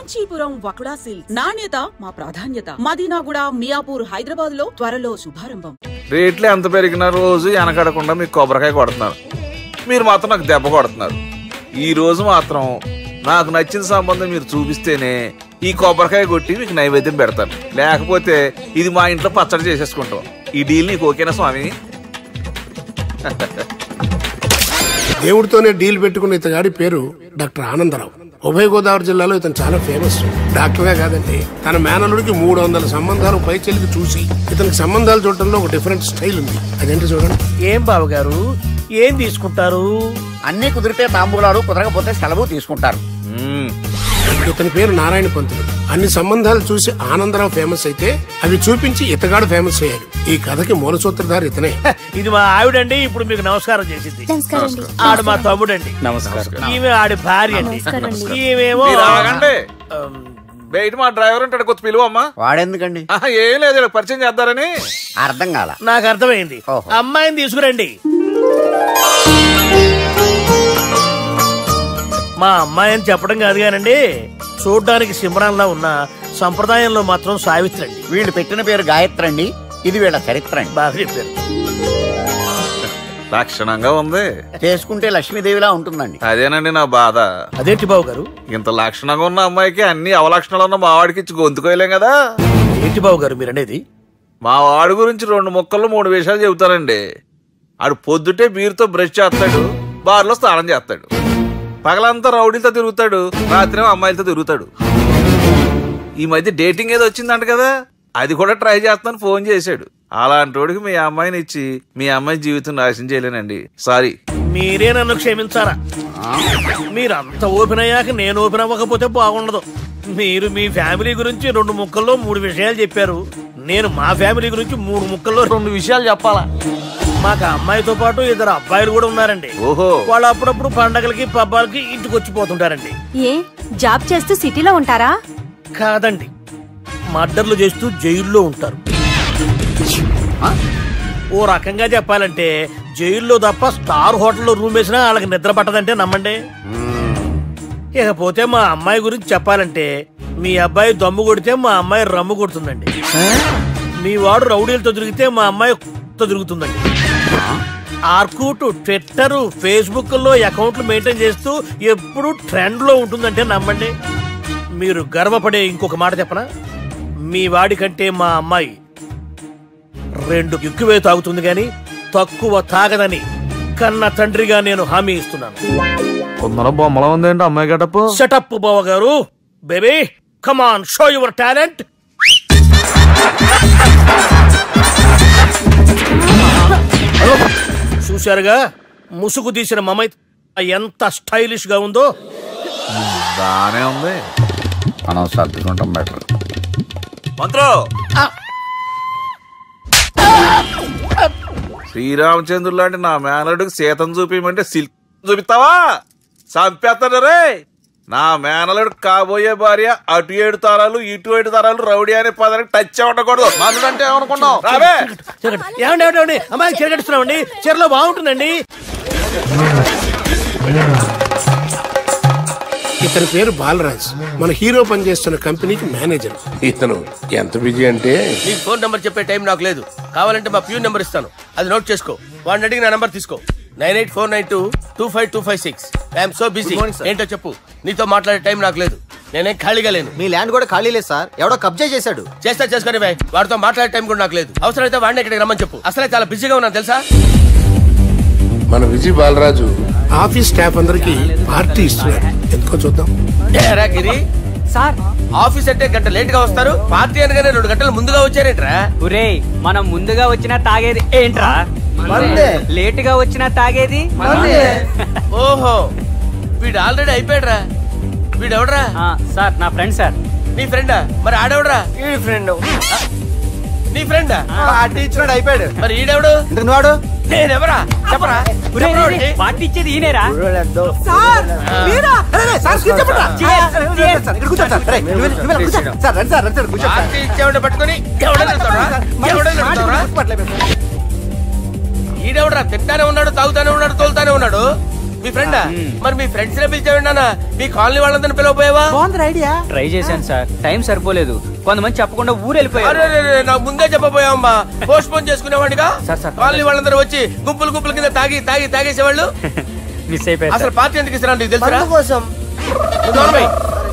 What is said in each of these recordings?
Kanchipuram వకుడా silks నాణ్యత మా ప్రాధాన్యత. మదీనాగూడ, మియాపూర్, హైదరాబాద్ లో త్వరలో శుభారంభం. రేట్లు ఎంత పెరిగిన రోజు వెనకడకుండా మీకు కొబ్బరికాయ కొడుతున్నారు, మీరు మాత్రం నాకు దెబ్బ కొడుతున్నారు. ఈ రోజు మాత్రం నాకు నచ్చిన సంబంధం మీరు చూపిస్తేనే ఈ కొబ్బరికాయ కొట్టి మీకు నైవేద్యం పెడతాను, లేకపోతే ఇది మా ఇంట్లో పచ్చడి చేసేసుకుంటాం. ఈ డీల్ నీకు ఓకేనా స్వామి? దేవుడితోనే డీల్ పెట్టుకున్న ఇతగాడి పేరు డాక్టర్ ఆనందరావు. ఉభయ గోదావరి జిల్లాలో ఇతను చాలా ఫేమస్. డాక్టర్గా కాదండి, తన మేనలుడికి 300 సంబంధాలు పైచెలికి చూసి ఇతనికి సంబంధాలు చూడటంలో ఒక డిఫరెంట్ స్టైల్ ఉంది. అదేంటి చూడండి. ఏం బాబు గారు, ఏం తీసుకుంటారు? అన్ని కుదిరితే తాంబూలాలు, కుదరకపోతే సెలవు తీసుకుంటారు. ఇతని పేరు నారాయణ పంతులు. అన్ని సంబంధాలు చూసి ఆనందరావు ఫేమస్ అయితే అవి చూపించి ఇతగాడు ఫేమస్ అయ్యాడు. ఈ కథకి మూల సూత్రధారి ఇతనే. ఇది మా ఆవిడండి, ఇప్పుడు మీకు నమస్కారం చేసింది. ఆడు మా తమ్ముడండి. నమస్కారం. ఈమె ఆడి భార్య అండి. ఈమెమో బయట మా డ్రైవర్ ఉంటాడు, కొత్త పిలువమ్మా. వాడెందుకండి? ఏం లేదు, పరిచయం చేద్దారని. అర్థం కాల. నాకు అర్థమైంది. అమ్మాయిని తీసుకురండి. మా అమ్మాయి అని చెప్పడం కాదు కానండి, చూడ్డానికి సింహరాన్లా ఉన్న సంప్రదాయంలో మాత్రం సావిత్రి అండి. వీళ్ళు పెట్టిన పేరు గాయత్రి అండి. ఇది వీళ్ళ చరిత్ర అండి. బాగా చెప్పారు. లక్షణంగా ఉంది. చేసుకుంటే లక్ష్మీదేవిలా ఉంటుందండి. అదేనండి నా బాధ. అదేంటి బాబు గారు? ఇంత లక్షణంగా ఉన్న అమ్మాయికి అన్ని అవలక్షణాలు ఉన్న మా వాడికి ఇచ్చి గొంతుకోయలేం కదా. ఏంటి బాబు గారు మీరు అనేది? మా వాడి గురించి 2 ముక్కల్లో 3 విషయాలు చెబుతానండి. ఆడు పొద్దుటే బీరుతో బ్రష్ చేస్తాడు, బార్లో స్నానం చేస్తాడు, పగలంతా రౌడీలతో తిరుగుతాడు, రాత్రి అమ్మాయిలతో తిరుగుతాడు. ఈ మధ్య డేటింగ్ ఏదో వచ్చిందంట కదా, అది కూడా ట్రై చేస్తాను ఫోన్ చేశాడు. అలాంటోడికి మీ అమ్మాయిని ఇచ్చి మీ అమ్మాయి జీవితం నాశనం చేయలేనండి. సారీ. మీరే నన్ను క్షమించారా? మీరంత ఓపెన్ అయ్యాక నేను ఓపెన్ అవ్వకపోతే బాగుండదు. మీరు మీ ఫ్యామిలీ గురించి 2 ముక్కల్లో 3 విషయాలు చెప్పారు. నేను మా ఫ్యామిలీ గురించి 3 ముక్కల్లో 2 విషయాలు చెప్పాలా? మాకు అమ్మాయితో పాటు 2 అబ్బాయిలు కూడా ఉన్నారండి. ఓహో. వాళ్ళు అప్పుడప్పుడు పండగలకి పబ్బాలకి ఇంటికి వచ్చిపోతుంటారండి. ఏ జాబ్ చేస్తూ సిటీలో ఉంటారా? కాదండి, మర్డర్లు చేస్తూ జైల్లో ఉంటారు. ఓ రకంగా చెప్పాలంటే జైల్లో తప్ప స్టార్ హోటల్లో రూమ్ వేసినా వాళ్ళకి నిద్ర పట్టదంటే నమ్మండి. ఇకపోతే మా అమ్మాయి గురించి చెప్పాలంటే మీ అబ్బాయి దమ్ము కొడితే మా అమ్మాయి రమ్ము కొడుతుందండి. మీ వాడు రౌడీలతో తిరిగితే మా అమ్మాయి తిరుగుతుందండి. ఆర్కుట్, ట్విట్టర్, ఫేస్బుక్ లో అకౌంట్లు మెయింటైన్ చేస్తూ ఎప్పుడు ట్రెండ్ లో ఉంటుందంటే నమ్మండి. మీరు గర్వపడే ఇంకొక మాట చెప్పనా? మీ వాడి కంటే మా అమ్మాయి 2 ఎక్కువే తాగుతుంది గాని తక్కువ తాగదని కన్న తండ్రిగా నేను హామీ ఇస్తున్నాను. బొమ్మలా ఉందేంటి అమ్మాయి గెటప్? సెటప్ బావ గారు. Baby come on, show your talent. చూశారుగా ముసుగు తీసిన మమై ఎంత స్టైలిష్ గా ఉందో. బానే ఉంది. మనం సర్దుకుంటాం బెటర్. మంత్రో, శ్రీరామచంద్రుడు లాంటి నా మేనలుడికి సీతను చూపించమంటే సిల్క్ చూపిస్తావా? చంపేస్తాడు రే. నా మేనలుడు కాబోయే భార్య అటు 7 తరాలు ఇటు 7 తరాలు రౌడీ అనే పదానికి టచ్ ఉండకూడదు. మనడంటే ఏమనుకున్నావు? రావే. ఏమండి అమ్మాయి చెరగట్టుస్తున్నామండి, చీరలో బాగుంటుందండి. ఇతని పేరు బాలరాజ్. మన హీరో పనిచేస్తున్న కంపెనీకి మేనేజర్. ఇతను ఎంత బిజీ అంటే నీకు ఫోన్ నెంబర్ చెప్పే టైం నాకు లేదు. కావాలంటే మా ప్యూన్ నెంబర్ ఇస్తాను, అది నోట్ చేసుకో. వాడిని అడిగి నా నెంబర్ తీసుకో. 9849225256. I'm so busy. ఏంటో చెప్పు. నీతో మాట్లాడే టైం నాకు లేదు, నేనేం ఖాళీగా లేను. మీ ల్యాండ్ కూడా ఖాళీ లేదు సార్, ఎవడో కబ్జా చేశాడు. చేస్తా చేసుకుని బాయ్, వాడితో మాట్లాడే టైం కూడా నాకు లేదు. అవసరమైతే వాడిని ఇక్కడికి రమ్మని చెప్పు. అసలే చాలా బిజీగా ఉన్నాను తెలుసా. మన విజయ్ బాలరాజు ఆఫీస్ స్టాఫ్ అందరికి పార్టీ ఇస్తున్నాడు. ఎందుకో చూద్దాం. గిరి సార్, ఆఫీస్ అంటే గంట లేట్ గా వస్తారు, పార్టీ అనగానే 2 గంటలు ముందుగా వచ్చారేంట్రా? ఒరే, మనం ముందుగా వచ్చినా తాగేది ఏంట్రా? లేట్ గా వచ్చినా తాగేది. ఓహో, వీడు ఆల్రెడీ అయిపోయాడురా. వీడెవడరా? సార్ నా ఫ్రెండ్ సార్. నీ ఫ్రెండా? మరి ఆడెవడరా? ఈ ఫ్రెండ్. నీ ఫ్రెండా? పార్టీ ఇచ్చినాడు, అయిపోయాడు. మరి ఈడెవడు? వాడు నేనెవరా చెప్పరా? పార్టీ ఇచ్చేది ఈయనేరా? పార్టీ ఇచ్చేవాడిని పట్టుకొని ఈడెవడరా? తింటానే ఉన్నాడు, తాగుతానే ఉన్నాడు, తోలుతానే ఉన్నాడు. మీ ఫ్రెండా? మరి మీ ఫ్రెండ్స్ నే పిలిచావండి అన్న, మీ కాలనీ వాళ్ళందరినీ పిలవపోయావా? ట్రై చేశాను సార్, టైం సరిపోలేదు. కొంతమంది చెప్పకుండా ఊరు వెళ్ళిపోయారు. నాకు ముందే చెప్పపోయావమ్మా, పోస్ట్ పోన్ చేసుకునేవాడిగా. సార్ కాలనీ వాళ్ళందరూ వచ్చి గుంపులు గుంపుల కింద తాగేసేవాళ్ళు. మిస్ అయిపోయారు. అసలు పార్టీ ఎందుకు ఇస్తున్నా నీకు తెలుసురా? కోసం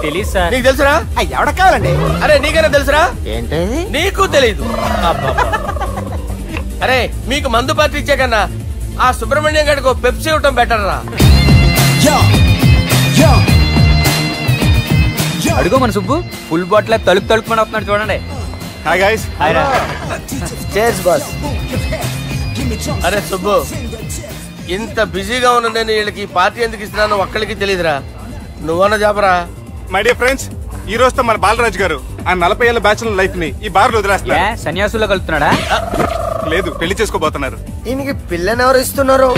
తెలీదు సార్. నీకు తెలుసురా? ఎవడ కావాలండి? అరే నీకైనా తెలుసురా? ఏంటి నీకు తెలీదు? అరే మీకు మందు పార్టీ ఇచ్చే కన్నా ఆ సుబ్రహ్మణ్యం గారికి పెప్సీ ఇవ్వటం బెటర్ రా. అడుగు మన సుబ్బు ఫుల్ బాటిల్ తలుపుమని వస్తున్నాడు చూడండి. Hi guys. Chairs boss. అరే సుబ్బు, ఇంత బిజీగా ఉన్న నేను వీళ్ళకి పార్టీ ఎందుకు ఇస్తున్నాను ఒక్కడికి తెలియదురా. నువ్వన్న చెప్పరా. మై డియర్ ఫ్రెండ్స్, ఈ రోజుతో మన బాలరాజు గారు ఆ 40 ఏళ్ల బ్యాచులర్ లైఫ్ ని ఈ బార్ లో వదిలేస్తున్నారు. సన్యాసుల్లో కలుపుతున్నాడా? లేదు, పెళ్లి చేసుకోబోతున్నారు. ఈయనకి పిల్లని ఎవరు ఇస్తున్నారు?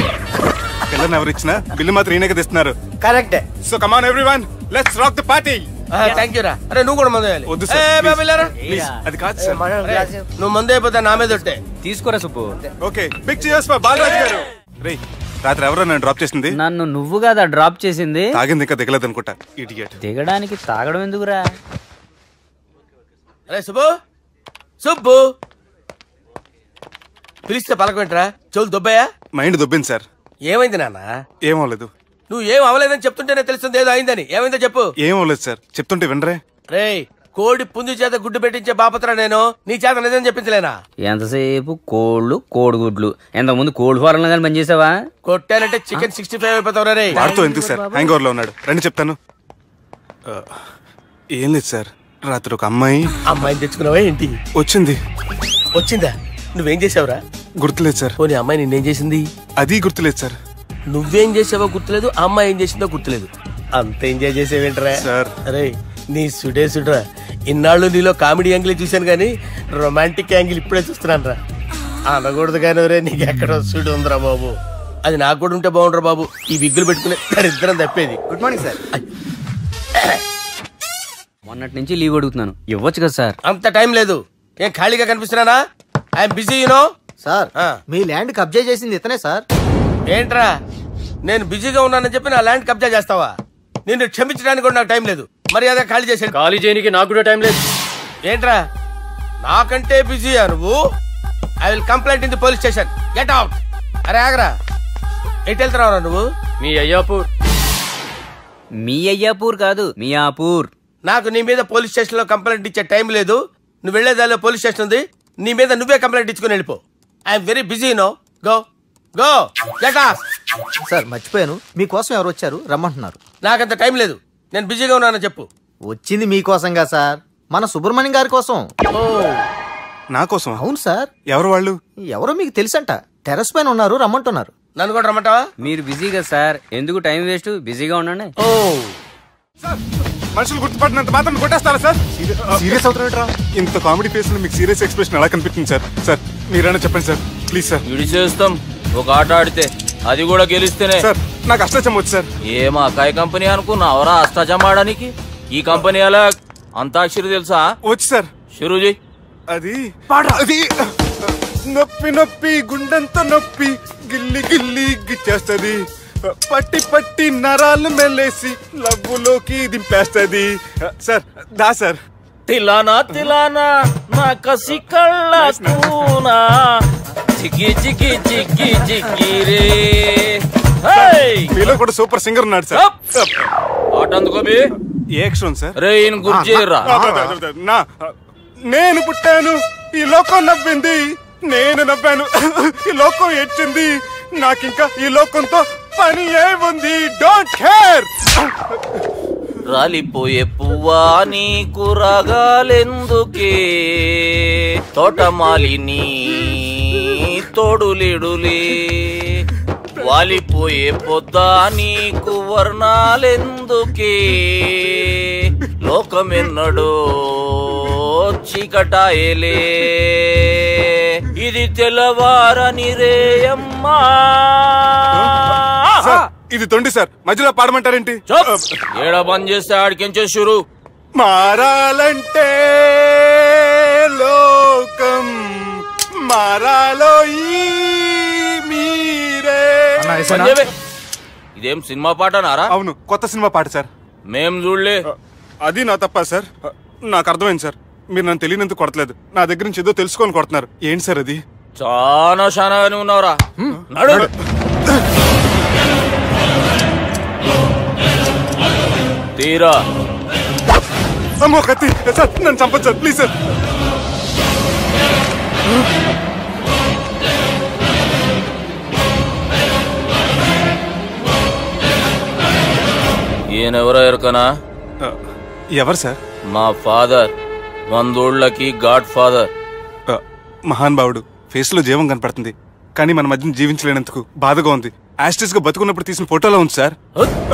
పిల్లని ఎవరు ఇచ్చినా బిల్లు మాత్రం ఈయనకి తెస్తున్నారు. కరెక్టే. So come on everyone, let's rock the party. Thank you రా. అరే నువ్వు కూడా మందు వేయాలి. వద్దు సార్, ప్లీజ్. అది కాదు సార్. నువ్వు మందు అయిపోతే నా మీద ఒట్టే. తీసుకోరా Subbu. Okay, big cheers for Balaraju garu. రేయ్, రాత్రి ఎవరో నన్ను డ్రాప్ చేసింది? నన్ను నువ్వు కదా డ్రాప్ చేసింది. తాగింది ఇంకా దిగలేదు అనుకుంటా. ఇడియట్. దిగడానికి తాగడం ఎందుకురా? అరే సుబ్బు, సుబ్బు పిలిస్తే పలకమేంట్రా? చెవులు దొబ్బయా? Mind దొబ్బింది sir. ఏమైంది నాన్న? ఏమవలేదు. నువ్వు ఏం అవలేదని చెప్తుంటేనే తెలుస్తుంది ఏదో అయిందని. ఏమైందో చెప్పు. ఏమవలేదు సార్, చెప్తుంటే వినరే. రేయ్, కోడి పుంజు చేత గుడ్డు పెట్టించే బాపత్ర నేను, నీ చేత నిజం చెప్పించలేనా? ఎంతసేపు కోళ్ళు కోడిగుడ్లు. ఎంతకుముందు కోల్డ్ ఫారం లో కానీ పనిచేసావా? కొట్టానంటే చికెన్ 65 అయిపోతావు రే. వాడితో ఎందుకు సార్, హ్యాంగ్ ఓవర్ లో ఉన్నాడు. రండి చెప్తాను. ఏం లేదు సార్, రాత్రి ఒక అమ్మాయిని తెచ్చుకున్నావా ఏంటి? వచ్చిందా? నువ్వేం చేసావురా? గుర్తులేదు సార్. పోనీ అమ్మాయి నిన్నేం చేసింది? అది గుర్తులేదు సార్. నువ్వేం చేసావో గుర్తులేదు, ఆ అమ్మాయి ఏం చేసిందో గుర్తులేదు. అంత ఎంజాయ్ చేసేవేంట్రా సార్? అరే నీ సుడే సుడ్రా. ఇన్నాళ్ళు నీలో కామెడీ యాంగిల్ చూశాను కానీ రొమాంటిక్ యాంగిల్ ఇప్పుడే చూస్తున్నాను రా. అనకూడదు కానీ రే, నీకు ఎక్కడ సుడు ఉందిరా బాబు. అది నాకు కూడా ఉంటే బాగుండ్రా బాబు. ఈ విగ్గులు పెట్టుకునే ఇద్దరం తప్పేది. Good morning sir. మొన్నటి నుంచి లీవ్ అడుగుతున్నాను, ఇవ్వచ్చు కదా సార్? అంత టైం లేదు. ఏం ఖాళీగా కనిపిస్తున్నానా? I'm busy you know. సార్, మీ ల్యాండ్ కబ్జా చేసింది ఇతనే సార్. ఏంట్రా, నేను బిజీగా ఉన్నానని చెప్పి నా ల్యాండ్ కబ్జా చేస్తావా? నిన్ను క్షమించడానికి కూడా నాకు టైం లేదు. మర్యాద ఖాళీ చేసాను. ఖాళీ చేయడానికి నాకు కూడా టైం లేదు. ఏంట్రా, నాకంటే బిజీయా నువ్వు? I will complaint in the police station. Get out. అరే ఆగరా, ఎటు వెళ్తున్నావురా నువ్వు? మీ అయ్యాపూర్. మీ అయ్యాపూర్ కాదు, మియాపూర్. నాకు నీ మీద పోలీస్ స్టేషన్ లో కంప్లైంట్ ఇచ్చే టైం లేదు. నువ్వు వెళ్లేదాలో పోలీస్ స్టేషన్ ఉంది, నీ మీద నువ్వే కంప్లైంట్ ఇచ్చుకుని వెళ్ళిపో. I'm very busy no. Go go get out. Sir మర్చిపోయాను, మీకోసం ఎవరు వచ్చారు రమ్మంటున్నారు. నాకంత టైం లేదు, నేను బిజీగా ఉన్నానని చెప్పు. వచ్చింది మీకోసంగా సార్, మన సుబ్రహ్మణ్యం గారి కోసం. నా కోసం? అవును సార్. ఎవరు వాళ్ళు? ఎవరో మీకు తెలుసంట, టెర్రస్ పైన ఉన్నారు, రమ్మంటున్నారు. నన్ను కూడా రమ్మంటావా? మీరు బిజీ కదా సార్, ఎందుకు టైం వేస్ట్, బిజీగా ఉండండి. ఓ మనుషులు గుర్తుపట్టినంత మాత్రం కొట్టేస్తారా సార్? సీరియస్ అవుతున్నారా? ఇంత కామెడీ ఫేస్ లో మీకు సీరియస్ ఎక్స్ప్రెషన్ ఎలా కనిపిస్తుంది సార్? సార్ మీరైనా చెప్పండి సార్, ప్లీజ్ సార్. విడిచేస్తాం ఒక ఆట ఆడితే, అది కూడా గెలిస్తేనే. సార్ నాకు అష్టాచమ్మ వచ్చు సార్. ఏం అకాయ కంపెనీ అనుకున్నావరా అష్టాచమ్మ ఆడడానికి? ఈ కంపెనీ అలా అంతాక్షరి తెలుసా? వచ్చు సార్. షురూజీ. అది నొప్పి నొప్పి గుండెంత నొప్పి గిల్లి గిల్లి గిచ్చేస్తది, పట్టి పట్టి నరాలు మెల్లేసి లవ్వులోకి దింపేస్తది. సార్ దా సార్. తిలానా తిలానా నా కసి కళ్ళ కూనా చికి చికి చికి చికి రే. మీలో కూడా సూపర్ సింగర్ ఉన్నాడు సార్. ఆట అందుకోబి ఏ అక్షరం సార్? రే ఈయన గుర్తు చేయరా. నేను పుట్టాను, ఈ లోకం నవ్వింది, నేను నవ్వాను, ఈ లోకం ఏడ్చింది, నాకింకా ఈ లోకంతో పని ఏముంది? Don't care. రాలిపోయే పువ్వా నీకు రాగాలెందుకే, తోటమాలిని తోడులిడులే, వాలిపోయే పొద్దా నీకు వర్ణాలెందుకే, లోకమెన్నడో చీకటాయలే, ఇది తెల్లవారని రేయమ్మా. ఇది తొండి సార్, మధ్యలో పాడమంటారేంటి? ఏడ బంద్ చేస్తే ఆడికించే షురు. మారాలంటే లోకం మారాలో ఈ మీరే. ఇదేం సినిమా పాటనారా? అవును, కొత్త సినిమా పాట సార్. మేం చూడలే. అది నా తప్ప సార్. నాకు అర్థమైంది సార్. మీరు నన్ను తెలియనందుకు కొడతలేదు, నా దగ్గర నుంచి ఏదో తెలుసుకొని కొడుతున్నారు. ఏంటి సార్ అది? చాలా శానాగానే ఉన్నావురా. నడు. తీరా. అమ్మో కత్తి సార్, నన్ను చంపదు సార్, ప్లీజ్ సార్. ఈయనెవరో ఎరకనా? ఎవరు సార్? మా ఫాదర్, 100 గాడ్ ఫాదర్. మహాన్ భావుడు. ఫేస్ లో జీవం కనపడుతుంది, కానీ మన మధ్యన జీవించలేనందుకు బాధగా ఉంది. యాస్టిస్ గా బతుకున్నప్పుడు తీసిన ఫోటోలో ఉంది సార్.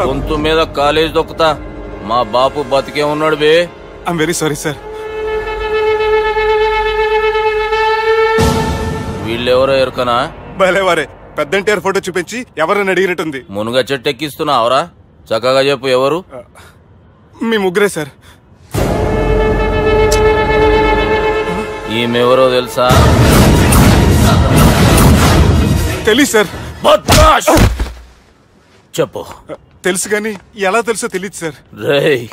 గొంతు మీద కాలేజ్ దొక్కుతా. మా బాపు బతికే ఉన్నాడు బే. I'm very sorry sir. వీళ్ళెవరో ఎరకనా? భలేవారే, పెద్ద ఎన్టీఆర్ ఫోటో చూపించి ఎవరని అడిగినట్టుంది. మునుగ చెట్టు ఎక్కిస్తున్నావురా? చక్కగా చెప్పు, ఎవరు? మీ ముగ్గురే సార్. ఈమెవరో తెలుసా? తెలీదు సార్. చెప్పు. తెలుసు కానీ ఎలా తెలుసో తెలియదు సార్. రేయ్,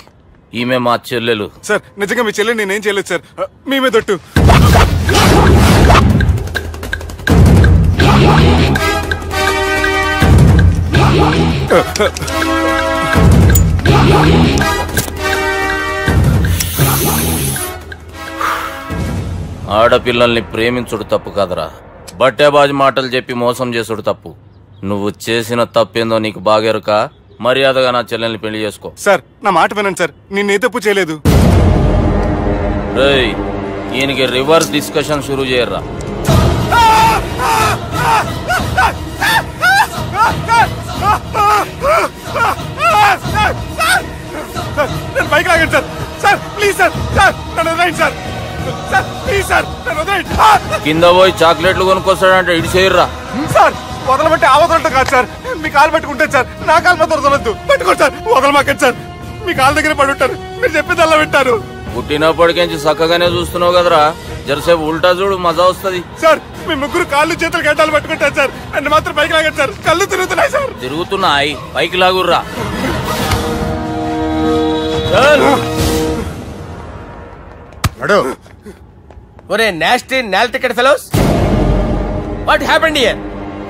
ఈమె మా చెల్లెలు. సార్ నిజంగా మీ చెల్లెలు నేనేం చేయలేదు సార్. మీ మీద దొట్టు. ఆడపిల్లల్ని ప్రేమించుడు తప్పు కదరా, బట్టేబాజు మాటలు చెప్పి మోసం చేసుడు తప్పు. నువ్వు చేసిన తప్పేందో నీకు బాగెరుక. మర్యాదగా నా చెల్లెల్ని పెళ్లి చేసుకో. సార్ నా మాట వినండి సార్, నేనే తప్పు చేయలేదు. రేయ్, ఈయనకి రివర్స్ డిస్కషన్ షురూ చేయర్రా. బైక్ లాగండి sir. Sir please sir, sir నన్ను వదిలేయండి సార్. సార్ ప్లీజ్ సార్, నన్ను వదిలేయండి. కింద పోయి చాక్లెట్లు కొనుక్కొస్తాడంటే ఇటు చేయర్రా. సార్ వదలబట్టి ఆ వదలటం కాదు సార్, మీ కాలు పట్టుకుంటే సార్. నా కాలు మాత్రం వదలొద్దు, పట్టుకోండి సార్. వదలమాకండి సార్, మీ కాలు దగ్గర పడి ఉంటారు. మీరు చెప్పేది అలా వింటారు. పుట్టినప్పటికేంచి చక్కగానే చూస్తున్నావు కదరా, జరసేపు ఉల్టా చూడు, మజా వస్తుంది. సార్ మీ ముగ్గురు కాళ్ళు చేతులు గడ్డాలు పట్టుకుంటారు సార్. నన్ను మాత్రం పైకి లాగండి సార్, కళ్ళు తిరుగుతున్నాయి సార్. తిరుగుతున్నాయి, పైకి లాగుర్రా. ఒరే నాస్టీ నాల్ ticket fellows, what happened here?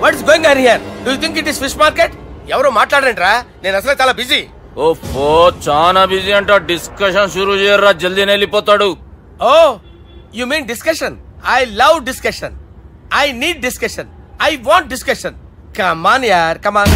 What is going on here? Do you think it is fish market? ఎవరు మాట్లాడరంట్రా, నేను అసలే చాలా బిజీ. ఓఫో, చాలా బిజీ అంట. డిస్కషన్ షురూ చేయర్రా, జల్దీ వెళ్ళిపోతాడు. Oh you mean discussion? I love discussion. I need discussion. I want discussion. Come on యార్, కమ్ ఆన్.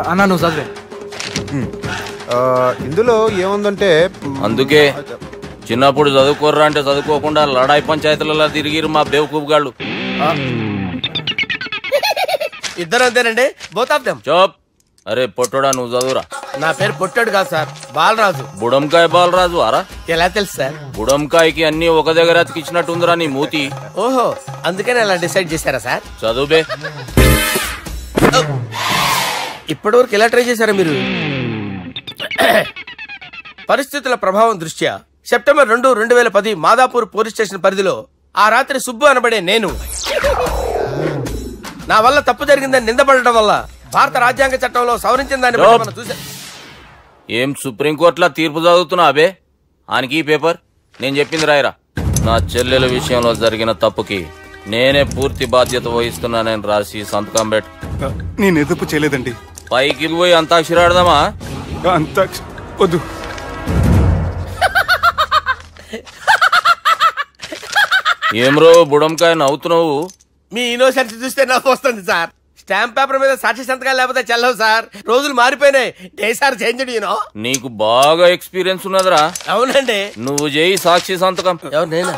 అన్నా నువ్వు చదివే. ఇందులో ఏముందంటే, అందుకే చిన్నప్పుడు చదువుకోర్రా అంటే చదువుకోకుండా లడాయి పంచాయతీలలో తిరిగిరు మా బేవకూఫ్ గాళ్ళు. ఇద్దరు అంతేనండి, బోత్ ఆఫ్ దెమ్. చోప్. అరే పొట్టోడా, నువ్వు చదువురా. నా పేరు పొట్టాడు కాదు సార్, బాలరాజు. బుడంకాయ బాలరాజు అరా? ఎలా తెలుసు సార్? బుడంకాయకి అన్ని ఒక దగ్గర అతికిచ్చినట్టుందిరా నీ మూతి. ఓహో, అందుకని అలా డిసైడ్ చేశారా సార్? చదువుబే. ఇప్పటి వరకు ఎలా ట్రై చేశారా మీరు? పరిస్థితుల ప్రభావం దృష్ట్యా సెప్టెంబర్ 2, 2010 మాదాపూర్ పోలీస్ స్టేషన్ పరిధిలో ఆ రాత్రి సుబ్బు అనబడే నేను నా వల్ల తప్పు జరిగిందని నిందపడటం వల్ల భారత రాజ్యాంగ చట్టంలో సవరించిన దాన్ని బట్టి మనం చూసా. ఏం సుప్రీంకోర్టులో తీర్పు చదువుతున్నా అబే? ఆనికి ఈ పేపర్ నేను చెప్పింది రాయరా. నా చెల్లెల విషయంలో జరిగిన తప్పుకి నేనే పూర్తి బాధ్యత వహిస్తున్నానని రాసి సంతకం పెట్టు. నేను ఎదుపు చేయలేదండి. పైకి పోయి అంతాక్షరి ఆడదామా? వద్దు. ఏమ్రో బుడంకాయ నవ్వుతున్నావు? మీ ఇన్నోసెన్స్ చూస్తే నవ్వు వస్తుంది సార్. స్టాంప్ పేపర్ మీద సాక్షి సంతకాలు లేకపోతే చెల్లవు సార్. రోజులు మారిపోయినాయి. Day sir change you know. నీకు బాగా ఎక్స్పీరియన్స్ ఉన్నదిరా. అవునండి. నువ్వు చేయి సాక్షి సంతకం. ఎవరు నేనా?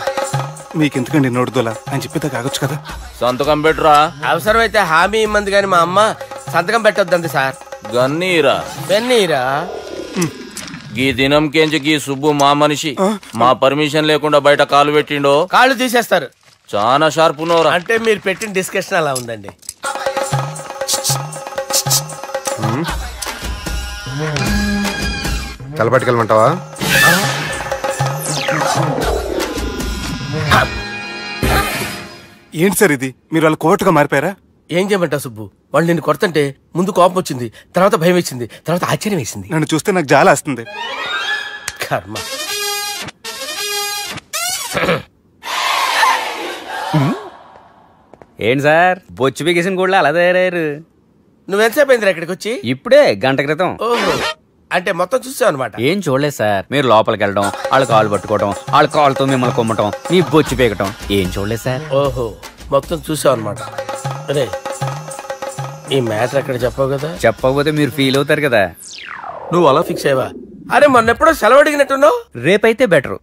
మీకెందుకండి నోడుదోలా అని చెప్పేదా కాగొచ్చు కదా. సంతకం పెట్టురా. అవసరమైతే హామీ ఇమ్మంది కానీ మా అమ్మ సంతకం పెట్టొద్దండి సార్. గన్నీరా బెన్నీరా. గీ దినంకేంచి గీ సుబ్బు మా మనిషి. మా పర్మిషన్ లేకుండా బయట కాలు పెట్టిండో కాళ్ళు తీసేస్తారు. చాలా షార్ప్ ఉన్నవరా. అంటే మీరు పెట్టిన డిస్కషన్ అలా ఉందండి. తలపట్టుకెళ్ళమంటావా? ఏంటి సార్ ఇది? మీరు వాళ్ళ కోర్టుగా మారిపోయారా? ఏం చేయమంటావు సుబ్బు? వాళ్ళు నిన్ను కొడుతుంటే ముందు కోపం వచ్చింది, తర్వాత భయం వేసింది, తర్వాత ఆశ్చర్యం వేసింది. నన్ను చూస్తే నాకు జాలి వస్తుంది. కర్మ. ఏంటి సార్ బొచ్చు బిగేసిన కూడా అలా తయారయ్యారు? నువ్వెంతసేపు అయిందిరా ఇక్కడికి వచ్చి? ఇప్పుడే గంట క్రితం. ఓహో, అంటే మొత్తం చూసావు అనమాట. ఏం చూడలేదు సార్. మీరు లోపలికి వెళ్ళడం, వాళ్ళ కాళ్ళు పట్టుకోవడం, వాళ్ళ కాళ్ళతో మిమ్మల్ని కొమ్మటం, నీ బొచ్చు పీకటం ఏం చూడలేదు సార్. ఓహో, మొత్తం చూసావు అనమాట. అరే, ఈ మ్యాటర్ అక్కడ చెప్పావు కదా? చెప్పకపోతే మీరు ఫీల్ అవుతారు కదా. నువ్వు అలా ఫిక్స్ అయ్యవా? అరే, మొన్నెప్పుడో సెలవు అడిగినట్టున్నావు. రేపైతే బెటర్.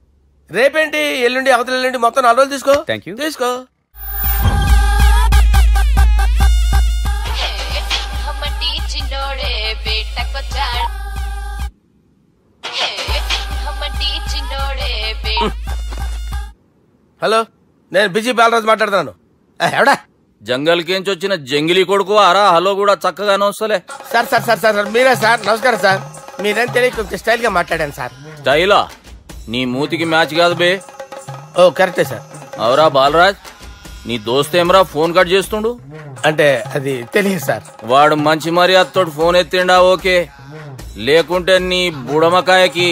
రేపేంటి? ఎల్లుండి, అవతల ఎల్లుండి, మొత్తం 4 రోజులు తీసుకో. Thank you. తీసుకో. హలో, నేను బిజీ బాలరాజు మాట్లాడుతున్నాను. ఎవడా? జంగల్కేంచి వచ్చిన జంగిలీ కొడుకు ఆరా. హలో కూడా చక్కగానే వస్తలే. సార్ సార్ సార్ సార్ మీరే సార్. నమస్కారం సార్. మీరేం తెలియక కొంచెం స్టైల్ గా మాట్లాడాను సార్. స్టైలా? నీ మూతికి మ్యాచ్ కాదు బే. ఓ కరెక్టే సార్. అవరా బాలరాజ్, నీ దోస్త్ ఏమరా ఫోన్ కట్ చేస్తుండు? అంటే అది తెలియదు సార్. వాడు మంచి మర్యాదతో ఫోన్ ఎత్తిండా ఓకే, లేకుంటే నీ బుడమకాయకి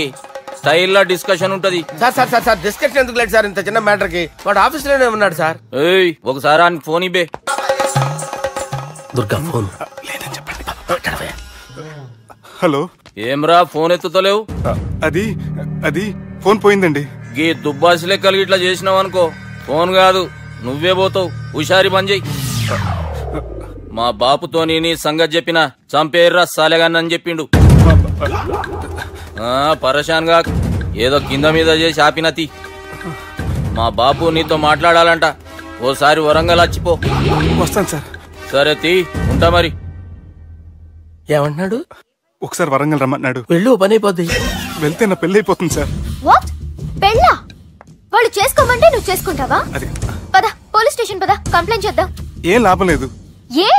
స్టైల్ లా డిస్కషన్ ఉంటది. Sir sir sir sir discussion ఎందుకు లేదు సార్? ఇంత చిన్న మ్యాటర్ కి వాడు ఆఫీస్ లోనే ఉన్నాడు సార్. ఏయ్, ఒకసారి ఆయనకి ఫోన్ ఇబ్బే. దుర్గా ఫోన్ లేదని చెప్పండి. హలో. ఏమ్రా ఫోన్ ఎత్తుతలేవు? అది అది ఫోన్ పోయిందండి. గీ దుబ్బాసి లెక్కలు ఇట్లా చేసినావు అనుకో, ఫోన్ కాదు నువ్వే పోతావు. హుషారి పని చెయ్యి. మా బాపుతోని నీ సంగతి చెప్పిన చంపేర్రా సాలెగాన్ని అని చెప్పిండు. పరేషాన్ గా ఏదో కింద మీద చేసి ఆపినతి. మా బాపు నీతో మాట్లాడాలంట. ఓసారి వరంగల్ వచ్చిపో. వస్తాను సార్. సరే తీ, ఉంటా మరి. ఏమంటున్నాడు? ఒకసారి వరంగల్ రమ్మన్నాడు. వెళ్ళు, పని అయిపోద్ది. వెళ్తే నా పెళ్లి అయిపోతుంది సార్. వాట్? పెళ్ళా? వాళ్ళు చేసుకోమంటే నువ్వు చేసుకుంటావా? పద, పోలీస్ స్టేషన్ పద, కంప్లైంట్ చేద్దాం. ఏం లాభం లేదు. ఏ?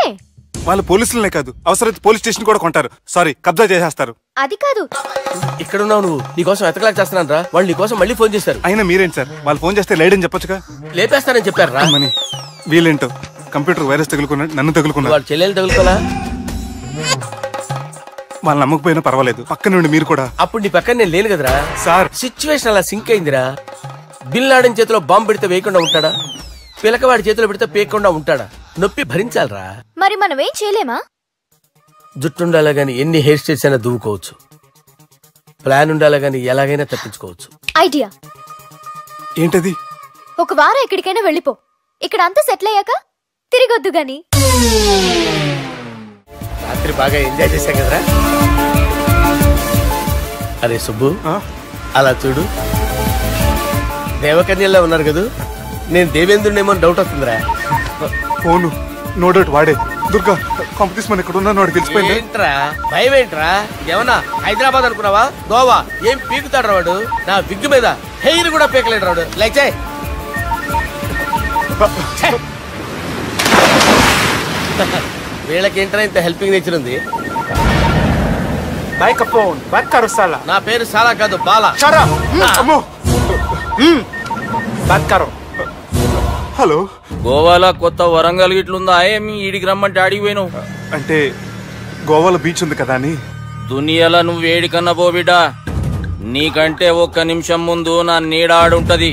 వాళ్ళు పోలీసులనే కాదు, అవసరమైతే పోలీస్ స్టేషన్ కూడా కొంటారు. సారీ, కబ్జా చేసేస్తారు. అది కాదు. ఇక్కడున్నావు నువ్వు, నీకోసం ఎతకలేక చేస్తున్నాను రా. వాళ్ళు నీకోసం మళ్ళీ ఫోన్ చేశారు. అయినా మీరేంటి సార్, వాళ్ళు ఫోన్ చేస్తే లేడని చెప్పొచ్చుగా. లేపేస్తానని చెప్పారు రా. మని వీళ్ళేంటో కంప్యూటర్ వైరస్ తగులుకున్నాడు, నన్ను తగులుకున్నాడు. వాళ్ళ చెల్లెలు తగులుకోలా? వాళ్ళు నమ్మకపోయినా పర్వాలేదు, పక్క నుండి మీరు కూడా. అప్పుడు నీ పక్కన నేను లేను కదరా సార్. సిచ్యువేషన్ అలా సింక్ అయిందిరా. బిల్ లాడన్ చేతిలో బాంబు పెడితే వేయకుండా ఉంటాడా? పిలకవాడి చేతిలో పెడితే పేయకుండా ఉంటాడా? నొప్పి భరించాలరా. మరి మనం ఏం చేయలేమా? జుట్టుండాలా గాని ఎన్ని హెయిర్ స్టైల్స్ అయినా దువ్వుకోవచ్చు. ప్లాన్ ఉండాలా గాని ఎలాగైనా తప్పించుకోవచ్చు. ఐడియా ఏంటది? ఒక వారం ఎక్కడికైనా వెళ్ళిపో. ఇక్కడ అంతా సెటిల్ అయ్యాక తిరిగొద్దు గాని. రాత్రి బాగా ఎంజాయ్ చేశాం కదరా. అరే సుబ్బు, అలా చూడు, దేవకన్యల్లో ఉన్నారు కదా. నేను దేవేంద్రుడేమో డౌట్ వస్తుందిరా. ఫోను నో డౌట్ వాడే. దుర్గా కాంపిటీస్ మన ఇక్కడ ఉన్నాను, వాడు తెలిసిపోయింది. ఏంట్రా భయం ఏంట్రా? ఏమన్నా హైదరాబాద్ అనుకున్నావా? గోవా? ఏం పీకుతాడు రాడు? నా విగ్గు మీద హెయిర్ కూడా పీకలేడు రాడు. లైక్ వీళ్ళకేంట్రా ఇంత హెల్పింగ్ నేచర్ ఉంది? నా పేరు సాలా కాదు, బాలా. హలో. గోవాలో కొత్త వరంగల్ గిట్లుందా? మీ ఈడికి రమ్మంటే ఆడికి పోయినావు అంటే గోవాలో బీచ్ ఉంది కదా అని. దునియాలో నువ్వు వేడికన్నా పో బిడ్డా. నీకంటే ఒక్క నిమిషం ముందు నా నీడ ఆడుంటది.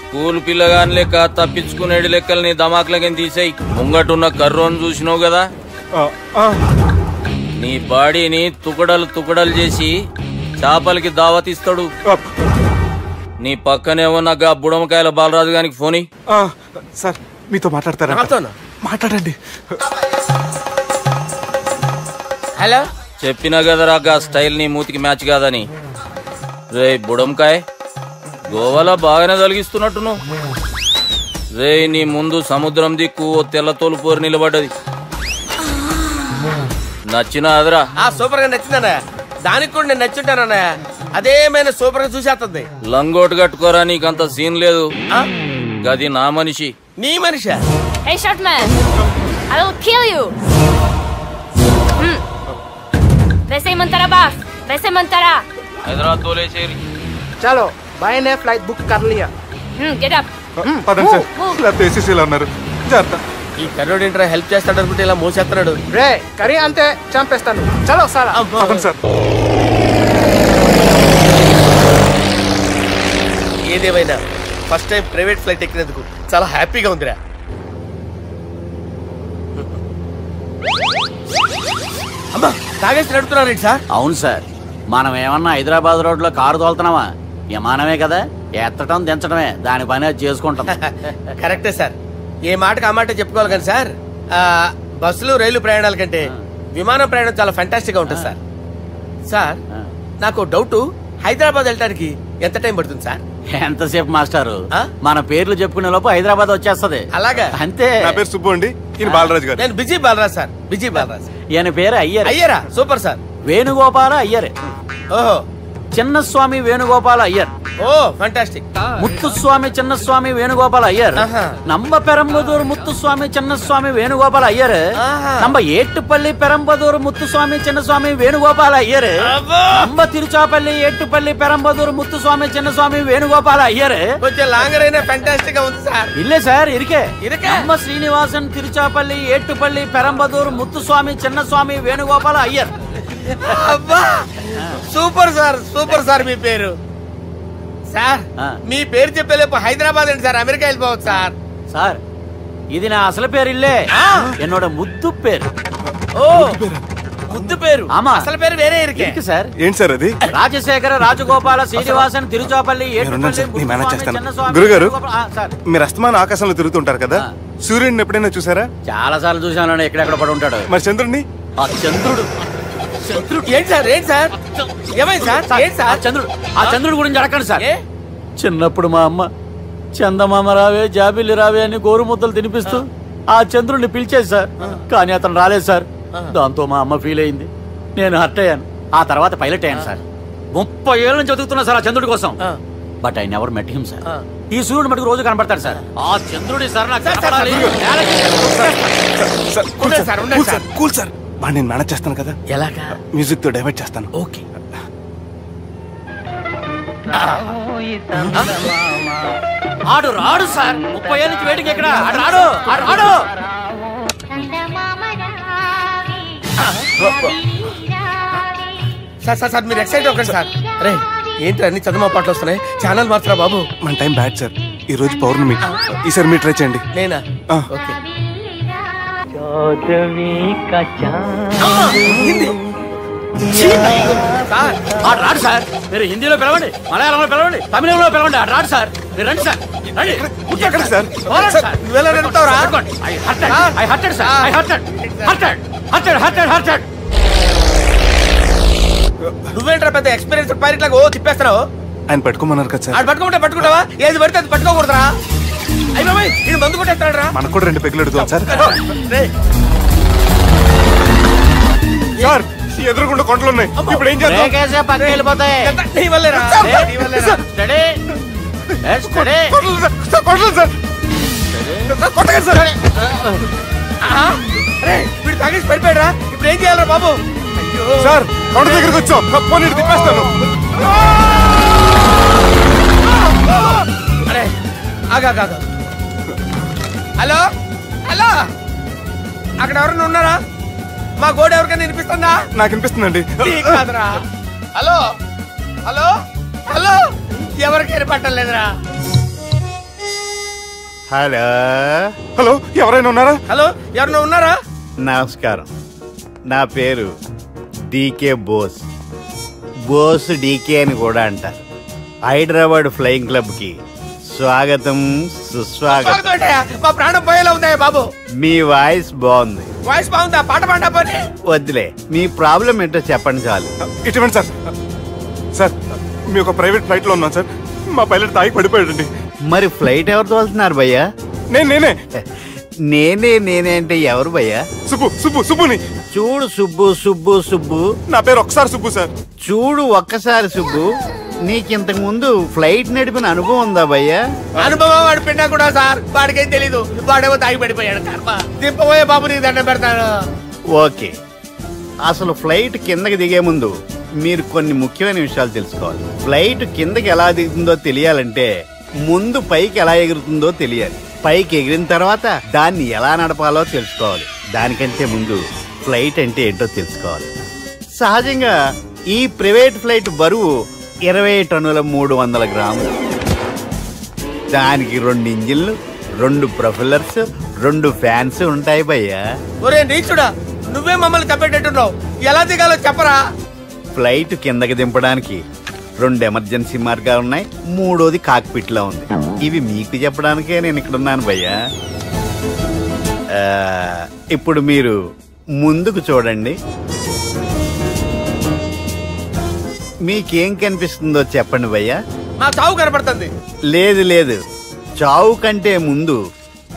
స్కూల్ పిల్లగాని లెక్క తప్పించుకునేడు లెక్కలు నీ దమాకులకి తీసేయి. ముంగటున్న కర్రోని చూసినావు కదా, నీ బాడీని తుకడలు తుకడలు చేసి చేపలకి దావతిస్తాడు. నీ పక్కనే ఉన్న గా బుడమకాయల బాలరాజు గారికి ఫోన్. సార్ మీతో మాట్లాడతారా? మాట్లాడండి. హలో. చెప్పినా కదరా గా స్టైల్ నీ మూతికి మ్యాచ్ కాదని. రే బుడంకాయ్, గోవాలో బాగానే తొలగిస్తున్నట్టు నువ్వు. రే నీ ముందు సముద్రం దిక్కు ఓ తెల్లతోలు పోరు నిలబడ్డది. నచ్చిన అదరా? సూపర్ గా నచ్చిందన్నయ్య. దానికి కూడా నేను నచ్చుంటానన్నయ్య. అదేమైనా సూపర్ గా చూసేస్తుంది. లంగోటు కట్టుకోరా, నీకంత సీన్ లేదు. గది నా మనిషి. నీ మనిషి? Hey short man, I will kill you. వేసేయమంటారా బాస్? वैसे मंतरा हैदराबाद बोले शेर चलो भाई ने फ्लाइट बुक कर लिया गेट अप పదండి సార్ లేకపోతే ఏసీసీలో ఉన్నారు జాగ్రత్త. ఈ కర్రోడు ఏంట్రా హెల్ప్ చేస్తాడు అనుకుంటే ఇలా మోసేస్తున్నాడు. రే కరీ అంతే చంపేస్తాను. చలో సాలా. పదండి సార్. ఏదేమైనా ఫస్ట్ టైం ప్రైవేట్ ఫ్లైట్ ఎక్కినందుకు చాలా హ్యాపీగా ఉందిరా. అమ్మా తాగేసి నడుపుతున్నారండి సార్. అవును సార్, మనం ఏమన్నా హైదరాబాద్ రోడ్ లో కారు తోలుతున్నామా? విమానమే కదా, ఎత్తటం దించడమే దాని పని అది చేసుకుంటాం. కరెక్టే సార్, ఏ మాటకు ఆ మాట చెప్పుకోవాలి కానీ సార్ బస్సులు రైలు ప్రయాణాల కంటే విమానం ప్రయాణం చాలా ఫ్యాంటాస్టిక్ గా ఉంటుంది సార్. సార్ నాకు డౌట్, హైదరాబాద్ వెళ్ళడానికి ఎంత టైం పడుతుంది సార్? ఎంతసేపు మాస్టారు, మన పేర్లు చెప్పుకునే లోపు హైదరాబాద్ వచ్చేస్తది. అలాగా? అంతే. నా పేరు సుబ్బు అండి, ఈయన బాలరాజు గారు. నేను busy Balaraj sir. Busy Balaraj. ఈయన పేరు అయ్యర్. అయ్యరా? Super sir. వేణుగోపాల అయ్యర్. ఓహో. చిన్నస్వామి వేణుగోపాల అయ్యర్. Oh fantastic. ముత్తుస్వామి చిన్నస్వామి వేణుగోపాల అయ్యర్. నంబ పెరంబదూరు ముత్తుస్వామి చిన్నస్వామి వేణుగోపాల అయ్యర్. నంబ ఏట్టుపల్లి పెరంబదూరు ముత్తుస్వామి చిన్నస్వామి వేణుగోపాల అయ్యర్. నంబ తిరుచాపల్లి ఏట్టుపల్లి పెరంబదూరు ముత్తుస్వామి చిన్నస్వామి వేణుగోపాల అయ్యర్. కొంచెం లాంగర్ అయినా ఫ్యాంటాస్టిక్ గా ఉంది సార్. ఇల్లే సార్ ఇరికే. నంబ శ్రీనివాసన్ తిరుచాపల్లి ఏట్టుపల్లి పెరంబదూరు ముత్తుస్వామి చిన్నస్వామి వేణుగోపాల అయ్యర్. అబ్బా సూపర్ సార్, సూపర్ సార్. మీ పేరు సార్, మీ పేరు చెప్పేలేపు హైదరాబాద్ అండి సార్, అమెరికా వెళ్ళిపోవచ్చు సార్. సార్ ఇది నా అసలు పేరు ఇల్లే, ఎన్నోడ ముద్దు పేరు. ఓ ముద్దు పేరు. ఆమా అసలు పేరు వేరే ఇరికే సార్. ఏంటి సార్ అది? రాజశేఖర రాజగోపాల శ్రీనివాసన్ తిరుచాపల్లి గురుగారు, మీరు అస్తమానం ఆకాశంలో తిరుగుతుంటారు కదా, సూర్యుడిని ఎప్పుడైనా చూసారా? చాలా సార్లు చూసాను, ఎక్కడెక్కడ పడి ఉంటాడు. మరి చంద్రుడిని? ఆ చంద్రుడు. ఏంటి సార్? ఏంటి సార్? ఏమైంది సార్? ఏంటి సార్? చంద్రుడు. ఆ చంద్రుడు గురించి అడగండి సార్. చిన్నప్పుడు మా అమ్మ చందమామ రావే జాబిల్లి రావే అని గోరు ముద్దలు తినిపిస్తూ ఆ చంద్రుడిని పిలిచేది సార్, కానీ అతను రాలేదు సార్. దాంతో మా అమ్మ ఫీల్ అయింది, నేను హర్ట్ అయ్యాను. ఆ తర్వాత పైలట్ అయ్యాను సార్. 30 ఏళ్ళ నుంచి చదువుతున్నా సార్ ఆ చంద్రుడి కోసం. But I never met him sir. ఈ సూర్యుడు మటుకు రోజు కనబడతాడు సార్. ఆ చంద్రుడి సార్ నాకు కూల్ సార్, నేను మేనేజ్ చేస్తాను కదా. ఎలాగా? మ్యూజిక్ తో డైవర్ట్ చేస్తాను. ఓకే. ఆడు రాడు సార్, 30 ఏళ్ళ నుంచి వేటికి ఎక్కడ రాడు. రాడు. సార్ సార్ సార్ మీరు ఎక్సైట్ అవ్వకండి సార్. అరే ఏంటి అన్ని చదువు పాటలు వస్తున్నాయి, ఛానల్ మార్చరా బాబు. మన టైం బ్యాడ్ సార్, ఈ రోజు పౌర్ణమి. ఈసారి మీరు ట్రై చేయండి. నేనా? ఓకే. రాడు సార్, మీరు హిందీలో పిలవండి, మలయాళంలో పిలవండి, తమిళంలో పిలవండి. రాడు సార్, మీరు రండి సార్. నువ్వేంట్రా పెద్ద ఎక్స్పీరియన్స్ పైలట్ లాగా ఓ తిప్పేస్తావు? ఆయన పట్టుకోమన్నారు కదా సార్. ఆయన పట్టుకుంటే పట్టుకుంటావా? ఏది పడితే అది పట్టుకోకూడదురా? అయ్యి బాబాయ్ ఇది మందు కొట్టేస్తాడు రా. మనకు కూడా 2 పెగ్గులు ఎడుతాం సార్. సార్ ఎదురుగుండా కొండలు ఉన్నాయి, ఇప్పుడు ఏం చేద్దాం? పక్కకి వెళ్ళిపోతాయి. నీ వల్లేరా? వీడు తాగేసి పడిపోయాడా? ఇప్పుడు ఏం చేయాలరా బాబు? సార్ కొండ దగ్గరికి వచ్చాం, పోనీ తిప్పేస్తాను. అరే ఆగా. హలో హలో, అక్కడ ఎవరైనా ఉన్నారా? మా గోడ ఎవరికైనా వినిపిస్తుందా? నాకు వినిపిస్తుందండి. కాదురా. హలో హలో హలో, ఎవరికైనా పట్టలేదురా? హలో హలో, ఎవరైనా ఉన్నారా? హలో ఎవరైనా ఉన్నారా? నమస్కారం, నా పేరు డీకే బోస్. బోస్ డీకే అని కూడా అంటారు. హైదరాబాద్ ఫ్లయింగ్ క్లబ్ కి స్వాగతం సుస్వాగతం. మా ప్రాణం పోయేలా ఉందా బాబు? మీ వాయిస్ బాగుంది. వాయిస్ బాగుందా? పాట పాడా పోనీ. వద్దులే, మీ ప్రాబ్లం ఏంటో చెప్పండి చాలు. ఇటువంటి సార్, సార్ మీ ఒక ప్రైవేట్ ఫ్లైట్ లో ఉన్నాం సార్, మా పైలట్ తాగి పడిపోయాడండి. మరి ఫ్లైట్ ఎవరు తోలుతున్నారు భయ్యా? నేనే నేనే అంటే ఎవరు భయ్యా? సుబ్బుని. చూడు సుబ్బు. నా పేరు ఒకసారి సుబ్బు సార్. చూడు ఒక్కసారి సుబ్బు, నీకింతకు ముందు ఫ్లైట్ నడిపిన అనుభవం ఉందా భయ్యా? అనుభవం వాడిపోయినా కూడా సార్, వాడికేం తెలీదు. వాడేమో తాగి పడిపోయాడు. కర్మ. దింపబోయే బాబు నీకు దండం పెడతాను. ఓకే, అసలు ఫ్లైట్ కిందకి దిగే ముందు మీరు కొన్ని ముఖ్యమైన విషయాలు తెలుసుకోవాలి. ఫ్లైట్ కిందకి ఎలా దిగుతుందో తెలియాలంటే ముందు పైకి ఎలా ఎగురుతుందో తెలియాలి. పైకి ఎగిరిన తర్వాత దాన్ని ఎలా నడపాలో తెలుసుకోవాలి. దానికంటే ముందు ఫ్లైట్ అంటే ఏంటో తెలుసుకోవాలి. సహజంగా ఈ ప్రైవేట్ ఫ్లైట్ బరువు 20 టన్నుల 300 గ్రాములు. దానికి 2 ఇంజిన్లు, 2 ప్రొపెల్లర్స్, 2 ఫ్యాన్స్ ఉంటాయి భయ్యా. ఒరే నీచుడా, నువ్వే మమ్మల్ని తప్పేటట్టున్నావు. ఎలా దిగాలో చెప్పరా? ఫ్లైట్ కిందకి దింపడానికి 2 ఎమర్జెన్సీ మార్గాలు ఉన్నాయి. 3వది కాక్పిట్ లో ఉంది. ఇవి మీకు చెప్పడానికే నేను ఇక్కడ ఉన్నాను భయ్యా. ఇప్పుడు మీరు ముందుకు చూడండి. మీకేం కనిపిస్తుందో చెప్పండి భయ్యా. మా చావు కనపడుతుంది. లేదు, చావు కంటే ముందు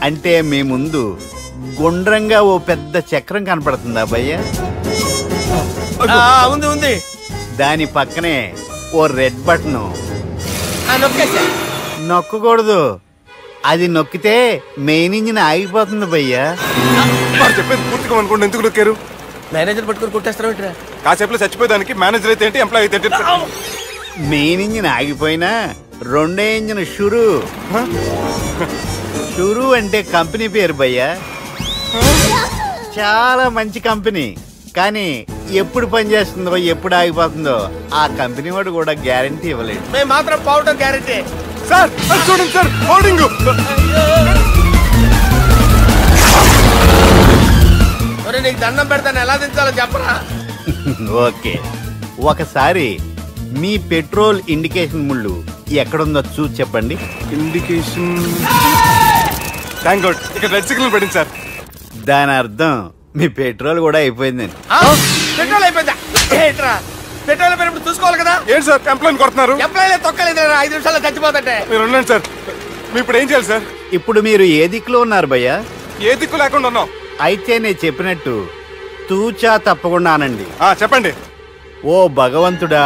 అంటే మీ ముందు గుండ్రంగా ఓ పెద్ద చక్రం కనపడుతుందా భయ్యా? ఉంది. దాని పక్కనే ఓ రెడ్ బటన్. నొక్కకూడదు. అది నొక్కితే మెయిన్ ఇంజిన్ ఆగిపోతుంది భయ్యా. చెప్పేది పూర్తిగా అనుకోండి. ఎందుకు నొక్కారు? మేనేజర్ పట్టుకుని కొట్టేస్తారా? కాసేపులో చచ్చిపోయేదానికి మేనేజర్ అయితే ఏంటి, ఎంప్లాయ్ అయితే ఏంటి? మెయిన్ ఇంజిన్ ఆగిపోయినా 2వ ఇంజిన్ షురు. షురు అంటే కంపెనీ పేరు భయ్యా. చాలా మంచి కంపెనీ. కానీ ఎప్పుడు పనిచేస్తుందో ఎప్పుడు ఆగిపోతుందో ఆ కంపెనీ వాడు కూడా గ్యారంటీ ఇవ్వలేదు. మేము మాత్రం పోవటం గ్యారంటీ. సార్ చూడండి సార్, హోర్డింగ్. నీకు దండం పెడతాను, ఎలా దించాలో చెప్పరా? ఓకే, ఒకసారి మీ పెట్రోల్ ఇండికేషన్ ముళ్ళు ఎక్కడుందో చూసి చెప్పండి. ఇండికేషన్. థ్యాంక్ గాడ్, ఇక్కడ రెడ్ సిగ్నల్ పడింది సార్. దాని అర్థం మీ పెట్రోల్ కూడా అయిపోయిందండి. పెట్రోల్ అయిపోయిందా? పెట్రోల్ అయిపోయినప్పుడు చూసుకోవాలి కదా. ఏంటి సార్ ఎంప్లాయ్ కొడుతున్నారు? ఎంప్లాయ్ తొక్కలేదు, 5 నిమిషాల్లో చచ్చిపోతుంటే. మీరు ఉండండి సార్. మీరు ఇప్పుడు ఏం చేయాలి సార్? ఇప్పుడు మీరు ఏ దిక్కులో ఉన్నారు భయ్యా? ఏ దిక్కు లేకుండా ఉన్నాం. అయితే నేను చెప్పినట్టు తూచా తప్పకుండా అనండి. చెప్పండి. ఓ భగవంతుడా,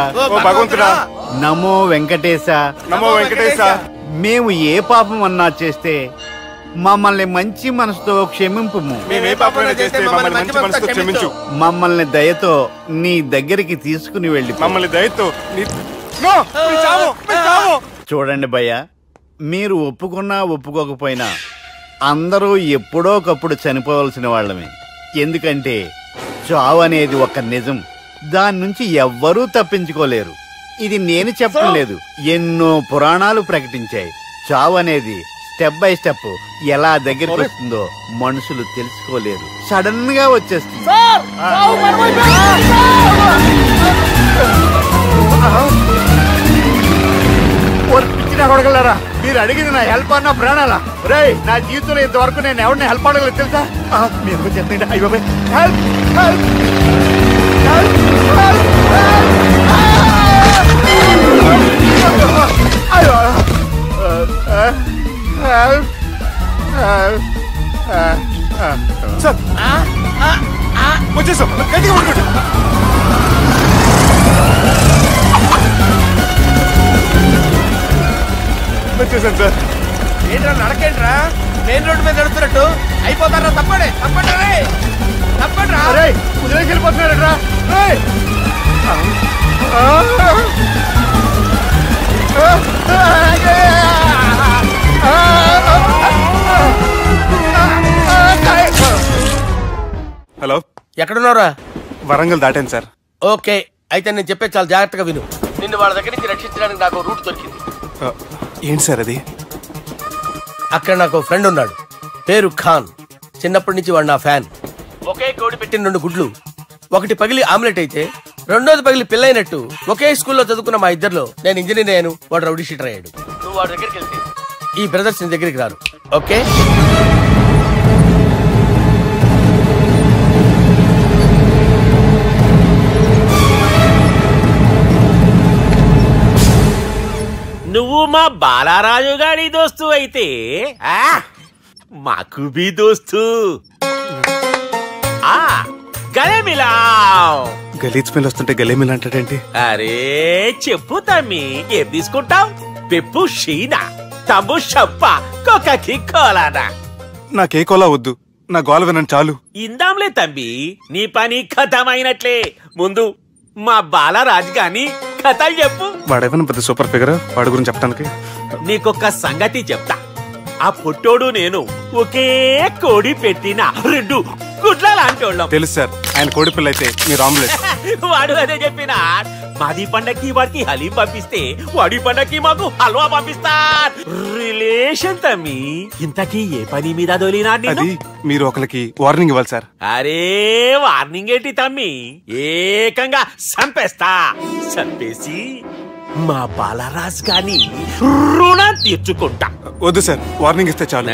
నమో వెంకటేశ, నమో వెంకటేశ. మేము ఏ పాపం అన్నా చేస్తే మమ్మల్ని మంచి మనసుతో క్షమింపు. మమ్మల్ని దయతో నీ దగ్గరికి తీసుకుని వెళ్ళి. మమ్మల్ని దయతో. చూడండి భయ్యా, మీరు ఒప్పుకున్నా ఒప్పుకోకపోయినా అందరూ ఎప్పుడో ఒకప్పుడు చనిపోవలసిన వాళ్ళమే. ఎందుకంటే చావు అనేది ఒక నిజం. దాని నుంచి ఎవ్వరూ తప్పించుకోలేరు. ఇది నేను చెప్పడం లేదు, ఎన్నో పురాణాలు ప్రకటించాయి. చావు అనేది స్టెప్ బై స్టెప్ ఎలా దగ్గరికి వస్తుందో మనుషులు తెలుసుకోలేరు. సడన్ గా వచ్చేస్తుంది. కొడగలరా, మీరు అడిగింది నా హెల్ప్ అన్న ప్రాణాలా? రే, నా జీవితంలో ఇంతవరకు నేను ఎవరిని హెల్ప్ అడగలేదు తెలుసా? మీరు చెప్పండి. అయ్యో హెల్ప్ హెల్ప్ సార్ వచ్చేసాం. గట్టిగా పడుకోండి. వచ్చేసాను సార్. ఏంట్రా నడకేంట్రా? మెయిన్ రోడ్డు మీద నడుస్తున్నట్టు అయిపోతారా? తప్పండి తప్పండి రా. కుదిరేసి వెళ్ళిపోతున్నారా? హలో, ఎక్కడున్నారా? వరంగల్ దాటాను సార్. ఓకే, అయితే నేను చెప్పే చాలా జాగ్రత్తగా విను. నిన్ను వాళ్ళ దగ్గర నుంచి రక్షించడానికి నాకు రూట్ దొరికింది. ఏంటి సార్ అది? అక్కడ నాకు ఫ్రెండ్ ఉన్నాడు, పేరు ఖాన్. చిన్నప్పటి నుంచి వాడు నా ఫ్యాన్. ఒకే కోడి పెట్టిన 2 గుడ్లు, ఒకటి పగిలి ఆమ్లెట్ అయితే 2వది పగిలి పిల్లైనట్టు ఒకే స్కూల్లో చదువుకున్న మా ఇద్దరిలో నేను ఇంజనీర్ అయ్యాను, వాడు రౌడీ షీటర్ అయ్యాడు. నువ్వు వాడి దగ్గరికి వెళ్తే ఈ బ్రదర్స్ నీ దగ్గరికి రారు. ఓకే? నువ్వు మా బాలారాజు గారి దోస్తు అయితే మాకు బి దోస్తు. గలే మిలావ్. గలీజ్ స్మెల్ వస్తుంటే గలే మిల్ అంటాడేంటి? అరే చెప్పు తమ్మి, ఏం తీసుకుంటావు? పెప్పు షీనా, తమ్ము షప్ప, కొకకి కోలానా? నాకే కోలా వద్దు, నా గోల వినండి చాలు. ఇందాంలే తంబి, నీ పని ఖతమైనట్లే. ముందు మా బాలరాజ్ గాని కథలు చెప్పు. వాడేమైనా పెద్ద సూపర్ ఫిగర్, వాడి గురించి చెప్పడానికి. నీకొక్క సంగతి చెప్తా. ఆ పుట్టోడు నేను ఒకే కోడి పెట్టిన 2 గుడ్ల లాంటోళ్ళం. తెలుసు సార్, ఆయన కోడి పిల్ల అయితే మీరు ఆమ్లెట్. వాడు అదే చెప్పిన. మాది పండక్కి వాడికి హలీం పంపిస్తే వాడి పండక్కి మాకు హల్వా పంపిస్తా. రిలేషన్ తమ్మి. ఇంతకీ ఏ పని మీద దొలినాడు? అది మీరు ఒకరికి వార్నింగ్ ఇవ్వాలి సార్. అరే వార్నింగ్ ఏంటి తమ్మి, ఏకంగా చంపేస్తా. చంపేసి మా బాలరాజ్ గాని రుణం తీర్చుకుంటా. వద్దు సార్, వార్నింగ్ ఇస్తే చాలు.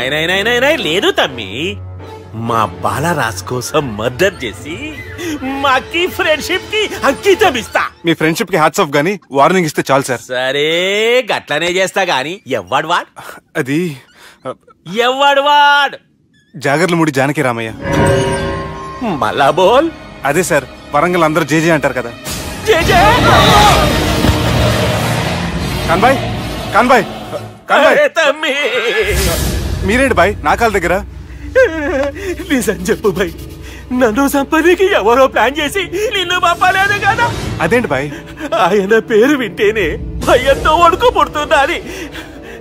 నై లేదు తమ్మి, మా బాలరాజ్ కోసం మర్డర్ చేసి మాకి ఫ్రెండ్షిప్ కి అంకితం ఇస్తా. మీ ఫ్రెండ్షిప్ కి హ్యాట్స్ ఆఫ్ గానీ వార్నింగ్ ఇస్తే చాలు సార్. సరే గట్లనే చేస్తా గాని ఎవ్వడు వాడ్? అది ఎవ్వడు వాడ్? జాగర్లమూడి జానకి రామయ్య. మళ్ళా బోల్. అదే సార్, వరంగల్ అందరూ జేజే అంటారు కదా. జేజే కాన్బాయ్, కాన్బాయ్, కాన్బాయ్. తమ్మి మీరేంటి బాయ్ నా కాళ్ళ దగ్గర? నిజం చెప్పు బాయ్, నన్ను సంపదికి ఎవరో ప్లాన్ చేసి నిన్ను పంపలేదు కదా. అదేంటి బాయ్? ఆయన పేరు వింటేనే భయంతో వణుకు పుడుతున్నది.